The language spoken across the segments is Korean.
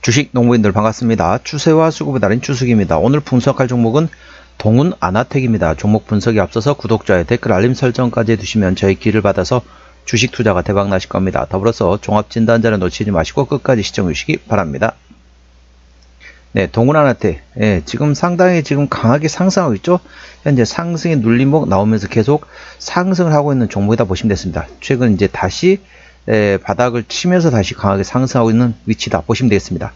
주식 농부인들 반갑습니다. 추세와 수급에 달인 추석입니다. 오늘 분석할 종목은 동훈 아나텍입니다. 종목 분석에 앞서서 구독자의 댓글 알림 설정까지 해두시면 저희 길을 받아서 주식 투자가 대박 나실 겁니다. 더불어서 종합진단자를 놓치지 마시고 끝까지 시청해 주시기 바랍니다. 네, 동훈 아나텍. 지금 상당히 강하게 상승하고 있죠. 현재 상승의 눌림목 나오면서 계속 상승을 하고 있는 종목이다 보시면 됐습니다. 최근 이제 다시 바닥을 치면서 다시 강하게 상승하고 있는 위치다 보시면 되겠습니다.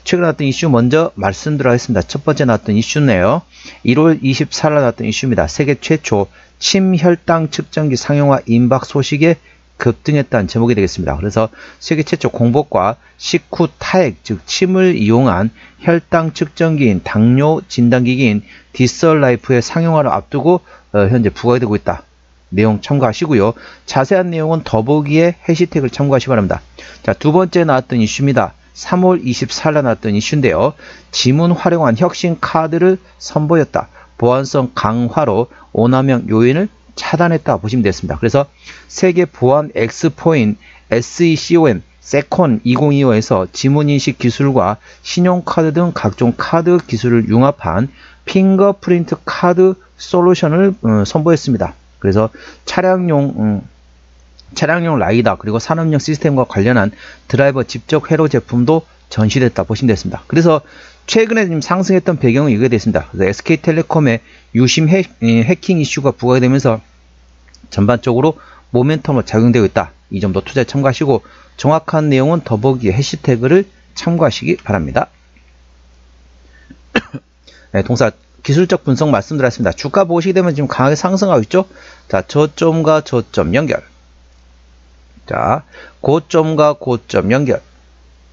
최근에 나왔던 이슈 먼저 말씀드리겠습니다. 첫 번째 나왔던 이슈네요. 1월 24일 나왔던 이슈입니다. 세계 최초 침혈당 측정기 상용화 임박 소식에 급등했다는 제목이 되겠습니다. 그래서 세계 최초 공복과 식후 타액, 즉 침을 이용한 혈당 측정기인 당뇨 진단기기인 디설라이프의 상용화를 앞두고 현재 부각이 되고 있다. 내용 참고하시고요. 자세한 내용은 더보기에 해시태그를 참고하시기 바랍니다. 자, 두 번째 나왔던 이슈입니다. 3월 24일에 나왔던 이슈인데요. 지문 활용한 혁신 카드를 선보였다. 보안성 강화로 오남용 요인을 차단했다 보시면 되겠습니다. 그래서 세계 보안 엑스포인 SECON 세콘 2025에서 지문인식 기술과 신용카드 등 각종 카드 기술을 융합한 핑거프린트 카드 솔루션을 선보였습니다. 그래서 차량용 라이다 그리고 산업용 시스템과 관련한 드라이버 집적 회로 제품도 전시됐다 보시면 되겠습니다. 그래서 최근에 지금 상승했던 배경은 이게 됐습니다. SK텔레콤의 유심 해킹 이슈가 부각이 되면서 전반적으로 모멘텀으로 작용되고 있다. 이 점도 투자에 참고하시고 정확한 내용은 더보기 해시태그를 참고하시기 바랍니다. 네, 동사 기술적 분석 말씀드렸습니다. 주가 보시게 되면 지금 강하게 상승하고 있죠. 자, 저점과 저점 연결. 자, 고점과 고점 연결.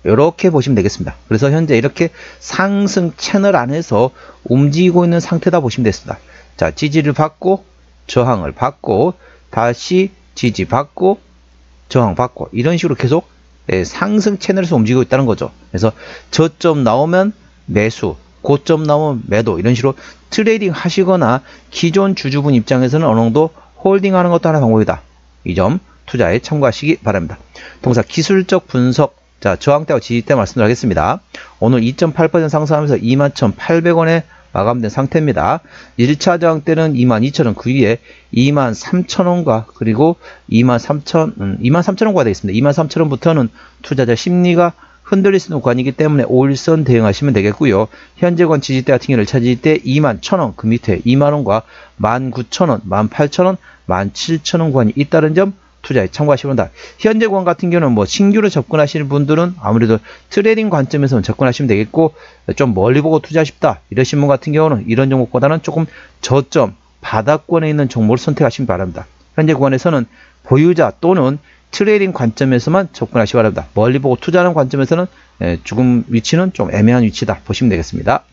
이렇게 보시면 되겠습니다. 그래서 현재 이렇게 상승 채널 안에서 움직이고 있는 상태다 보시면 되겠습니다. 자, 지지를 받고 저항을 받고 다시 지지 받고 저항 받고 이런 식으로 계속 상승 채널에서 움직이고 있다는 거죠. 그래서 저점 나오면 매수, 고점 나오면 매도, 이런 식으로 트레이딩 하시거나 기존 주주분 입장에서는 어느 정도 홀딩하는 것도 하나의 방법이다. 이 점 투자에 참고하시기 바랍니다. 동사 기술적 분석. 자, 저항대와 지지대 말씀드리겠습니다. 오늘 2.8% 상승하면서 21,800원에 마감된 상태입니다. 1차 저항대는 22,000원, 그 위에 23,000원과 그리고 23,000원과 되겠습니다. 23,000원부터는 투자자 심리가 흔들릴 수 있는 구간이기 때문에 5일선 대응하시면 되겠고요. 현재권 지지대 같은 경우는 1차 지지대 21,000원, 그 밑에 2만원과 19,000원, 18,000원, 17,000원 구간이 있다는 점 투자에 참고하시면 됩니다. 현재 구간 같은 경우는 신규로 접근하시는 분들은 아무래도 트레이딩 관점에서 접근하시면 되겠고, 좀 멀리 보고 투자하고 싶다 이러신 분 같은 경우는 이런 종목보다는 조금 저점 바닥권에 있는 종목을 선택하시면 바랍니다. 현재 구간에서는 보유자 또는 트레이딩 관점에서만 접근하시기 바랍니다. 멀리 보고 투자하는 관점에서는 지금 위치는 좀 애매한 위치다 보시면 되겠습니다.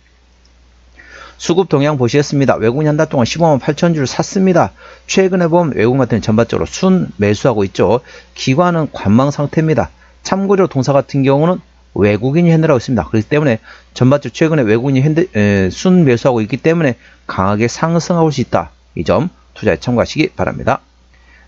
수급 동향 보시겠습니다. 외국인이 한 달 동안 15만 8천 주를 샀습니다. 최근에 보면 외국인 같은 경우는 전반적으로 순 매수하고 있죠. 기관은 관망 상태입니다. 참고로 동사 같은 경우는 외국인이 핸들하고 있습니다. 그렇기 때문에 전반적으로 최근에 외국인이 순 매수하고 있기 때문에 강하게 상승하고 올 수 있다. 이 점 투자에 참고하시기 바랍니다.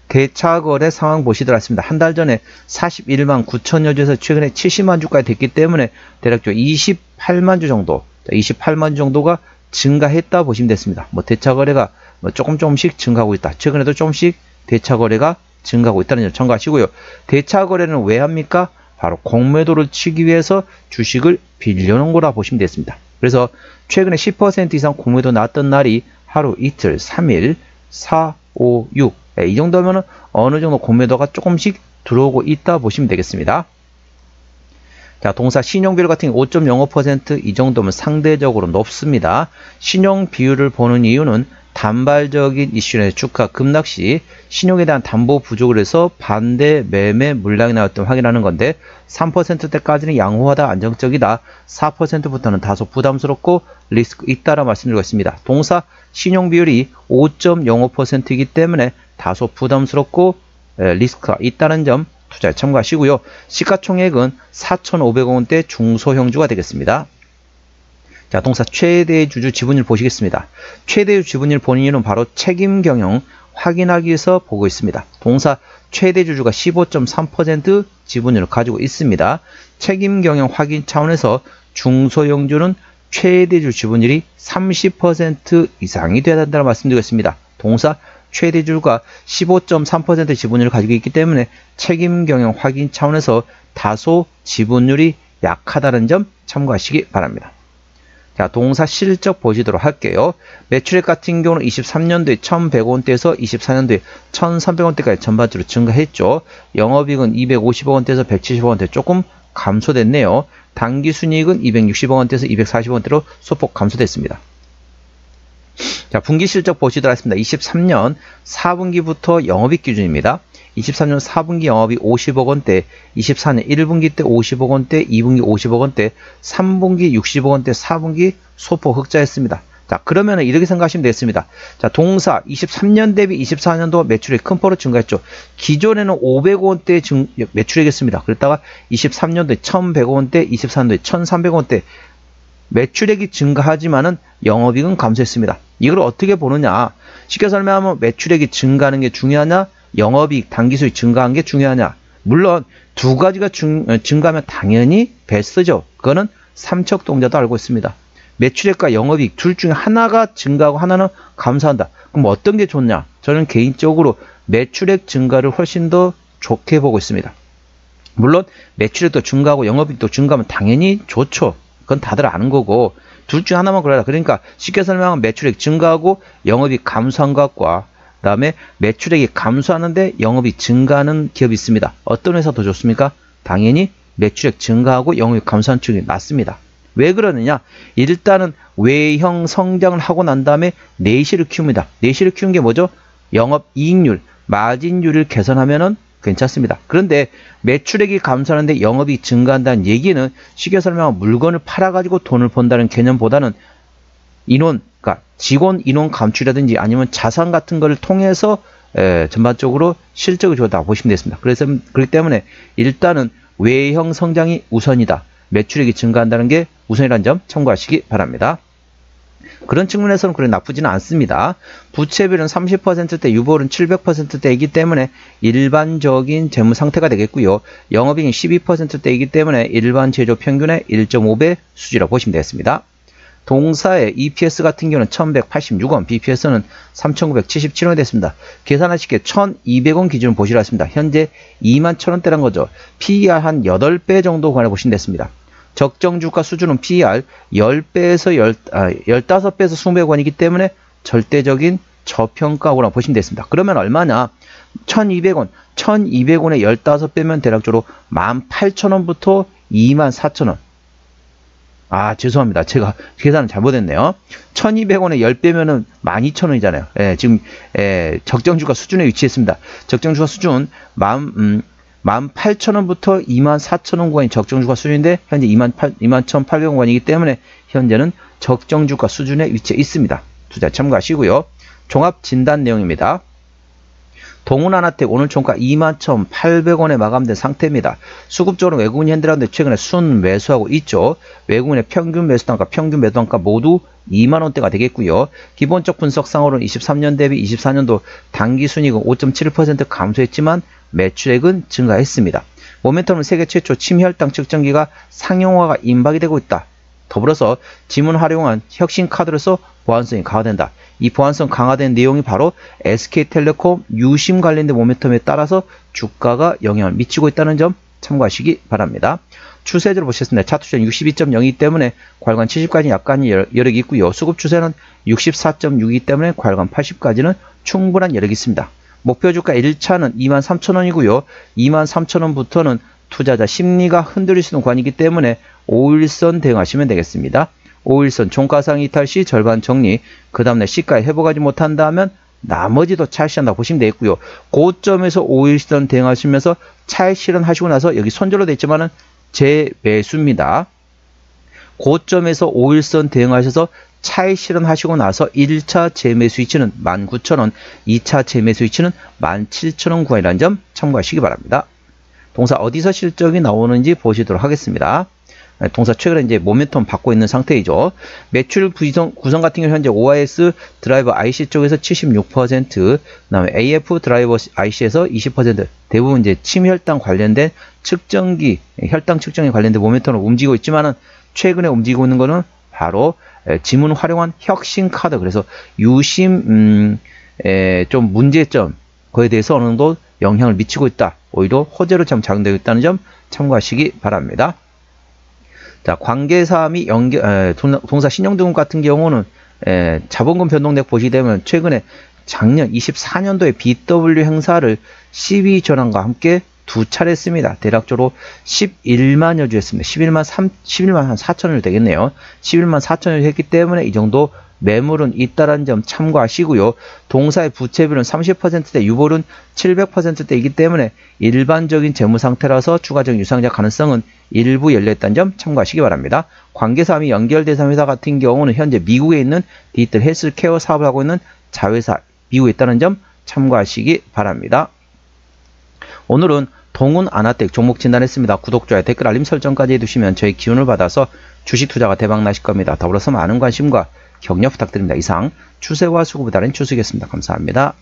대차 거래 상황 보시도록 하겠습니다. 한 달 전에 41만 9천여 주에서 최근에 70만 주까지 됐기 때문에 대략적으로 28만 주 정도, 28만 주 정도가 증가했다 보시면 됐습니다. 대차 거래가 조금씩 증가하고 있다. 최근에도 조금씩 대차 거래가 증가하고 있다는 점 참고하시고요. 대차 거래는 왜 합니까? 바로 공매도를 치기 위해서 주식을 빌려놓은 거라 보시면 됐습니다. 그래서 최근에 10% 이상 공매도 나왔던 날이 하루, 이틀, 3일, 4, 5, 6. 이 정도면 어느 정도 공매도가 조금씩 들어오고 있다 보시면 되겠습니다. 자, 동사 신용 비율 같은 경우 5.05% 이 정도면 상대적으로 높습니다. 신용 비율을 보는 이유는 단발적인 이슈의 주가 급락 시 신용에 대한 담보 부족을 해서 반대 매매 물량이 나왔던 확인하는 건데 3%대까지는 양호하다, 안정적이다. 4%부터는 다소 부담스럽고 리스크 있다라 말씀드리고 있습니다. 동사 신용 비율이 5.05%이기 때문에 다소 부담스럽고 리스크가 있다는 점 투자에 참고하시고요. 시가총액은 4,500원대 중소형주가 되겠습니다. 자, 동사 최대 주주 지분율 보시겠습니다. 최대 주주 지분율 보는 이유는 바로 책임 경영 확인하기 위해서 보고 있습니다. 동사 최대 주주가 15.3% 지분율을 가지고 있습니다. 책임 경영 확인 차원에서 중소형주는 최대주 지분율이 30% 이상이 되어야 한다는 말씀드리겠습니다. 동사 최대주가 15.3% 지분율을 가지고 있기 때문에 책임 경영 확인 차원에서 다소 지분율이 약하다는 점 참고하시기 바랍니다. 자, 동사 실적 보시도록 할게요. 매출액 같은 경우는 23년도에 1,100원대에서 24년도에 1,300원대까지 전반적으로 증가했죠. 영업이익은 250억 원대에서 170억 원대 조금 감소됐네요. 당기순이익은 260억 원대에서 240억 원대로 소폭 감소됐습니다. 자, 분기 실적 보시도록 하겠습니다. 23년 4분기부터 영업이익 기준입니다. 23년 4분기 영업이 50억 원대, 24년 1분기 때 50억 원대, 2분기 50억 원대, 3분기 60억 원대, 4분기 소폭 흑자였습니다. 자, 그러면 이렇게 생각하시면 되겠습니다. 자, 동사 23년 대비 24년도 매출액 큰 폭으로 증가했죠. 기존에는 500억 원대 매출액이었습니다. 그랬다가 23년도에 1,100억 원대, 24년도에 1,300억 원대 매출액이 증가하지만은 영업이익은 감소했습니다. 이걸 어떻게 보느냐? 쉽게 설명하면 매출액이 증가하는 게 중요하냐? 영업이익, 당기수익 증가한 게 중요하냐? 물론 두 가지가 증가하면 당연히 베스트죠. 그거는 삼척동자도 알고 있습니다. 매출액과 영업이익 둘 중에 하나가 증가하고 하나는 감소한다. 그럼 어떤 게 좋냐? 저는 개인적으로 매출액 증가를 훨씬 더 좋게 보고 있습니다. 물론 매출액도 증가하고 영업이익도 증가하면 당연히 좋죠. 그건 다들 아는 거고 둘 중 하나만 그래라. 그러니까 쉽게 설명하면 매출액 증가하고 영업이익 감소한 것과 그 다음에 매출액이 감소하는데 영업이 증가하는 기업이 있습니다. 어떤 회사 더 좋습니까? 당연히 매출액 증가하고 영업이 감소하는 쪽이 낫습니다. 왜 그러느냐? 일단은 외형 성장을 하고 난 다음에 내실을 키웁니다. 내실을 키운 게 뭐죠? 영업이익률, 마진율을 개선하면은 괜찮습니다. 그런데 매출액이 감소하는데 영업이 증가한다는 얘기는 쉽게 설명하면 물건을 팔아가지고 돈을 번다는 개념보다는 인원, 그러니까 직원 인원 감축이라든지 아니면 자산 같은 것을 통해서 전반적으로 실적을 좋다 보시면 되겠습니다. 그래서 그렇기 때문에 일단은 외형 성장이 우선이다. 매출액이 증가한다는 게 우선이라는 점 참고하시기 바랍니다. 그런 측면에서는 그래 나쁘지는 않습니다. 부채비율은 30%대, 유보율은 700%대이기 때문에 일반적인 재무 상태가 되겠고요. 영업이익은 12%대이기 때문에 일반 제조 평균의 1.5배 수지라고 보시면 되겠습니다. 동사의 EPS 같은 경우는 1186원, BPS는 3977원이 됐습니다. 계산하시기에 1200원 기준으로 보시라 했습니다. 현재 21,000원대란 거죠. PER 한 8배 정도 관해 보시면 됐습니다. 적정 주가 수준은 PER 10배에서 15배에서 20배권이기 때문에 절대적인 저평가라고 보시면 됐습니다. 그러면 얼마냐? 1200원, 1200원에 15배면 대략적으로 18,000원부터 24,000원. 아, 죄송합니다. 제가 계산을 잘못했네요. 1200원에 10배면은 12,000원이잖아요. 예, 지금 적정주가 수준에 위치했습니다. 적정주가 수준 18,000원부터 24,000원 구간이 적정주가 수준인데 현재 21,800원이기 때문에 현재는 적정주가 수준에 위치해 있습니다. 투자 참고하시고요. 종합 진단 내용입니다. 동훈하나텍 오늘 종가 21,800원에 마감된 상태입니다. 수급적으로 외국인이 핸들하는데 최근에 순 매수하고 있죠. 외국인의 평균 매수단가, 평균 매도단가 모두 2만원대가 되겠고요. 기본적 분석상으로는 23년 대비 24년도 당기순이익은 5.7% 감소했지만 매출액은 증가했습니다. 모멘텀은 세계 최초 침혈당 측정기가 상용화가 임박이 되고 있다. 더불어서 지문 활용한 혁신 카드로서 보안성이 강화된다. 이 보안성 강화된 내용이 바로 SK텔레콤 유심 관련된 모멘텀에 따라서 주가가 영향을 미치고 있다는 점 참고하시기 바랍니다. 추세적으로 보셨습니다. 차트 추세는 62.0이기 때문에 괄관 70까지 약간의 여력이 있고요. 수급 추세는 64.6이기 때문에 괄관 80까지는 충분한 여력이 있습니다. 목표 주가 1차는 23,000원이고요. 23,000원부터는 투자자 심리가 흔들릴 수 있는 구간이기 때문에 5일선 대응하시면 되겠습니다. 5일선 종가상 이탈 시 절반 정리, 그 다음날 시가에 회복하지 못한다면 나머지도 차익실현한다고 보시면 되겠고요. 고점에서 5일선 대응하시면서 차익실현하시고 나서 여기 손절로 되어 있지만은 재매수입니다. 고점에서 5일선 대응하셔서 차익실현하시고 나서 1차 재매수 위치는 19,000원, 2차 재매수 위치는 17,000원 구간이라는 점 참고하시기 바랍니다. 동사 어디서 실적이 나오는지 보시도록 하겠습니다. 동사 최근에 이제 모멘텀 받고 있는 상태이죠. 매출 구성 같은 경우 현재 OIS 드라이버 IC 쪽에서 76%, 그다음에 AF 드라이버 IC에서 20%, 대부분 이제 침혈당 관련된 측정기, 혈당 측정에 관련된 모멘텀으로 움직이고 있지만은 최근에 움직이고 있는 거는 바로 지문 활용한 혁신 카드. 그래서 유심 좀 문제점 그에 대해서 어느 정도 영향을 미치고 있다. 오히려 호재로 참 작용되고 있다는 점 참고하시기 바랍니다. 자, 관계사 및 동사 신용등급 같은 경우는 자본금 변동액 보시게 되면 최근에 작년 24년도에 BW 행사를 12전환과 함께 두 차례 했습니다. 대략적으로 11만여 주 했습니다. 11만 한 4천여 주 되겠네요. 11만 4천여 주 했기 때문에 이 정도 매물은 있다는 점 참고하시고요. 동사의 부채비율은 30%대, 유보율은 700%대이기 때문에 일반적인 재무 상태라서 추가적인 유상자 가능성은 일부 열려있다는 점 참고하시기 바랍니다. 관계사 및 연결 대상 회사 같은 경우는 현재 미국에 있는 디지털 헬스케어 사업을 하고 있는 자회사 미국에 있다는 점 참고하시기 바랍니다. 오늘은 동훈 아나텍 종목 진단했습니다. 구독, 좋아요, 댓글, 알림 설정까지 해두시면 저희 기운을 받아서 주식 투자가 대박 나실 겁니다. 더불어서 많은 관심과 격려 부탁드립니다. 이상 추세와 수급에 따른 추수이겠습니다. 감사합니다.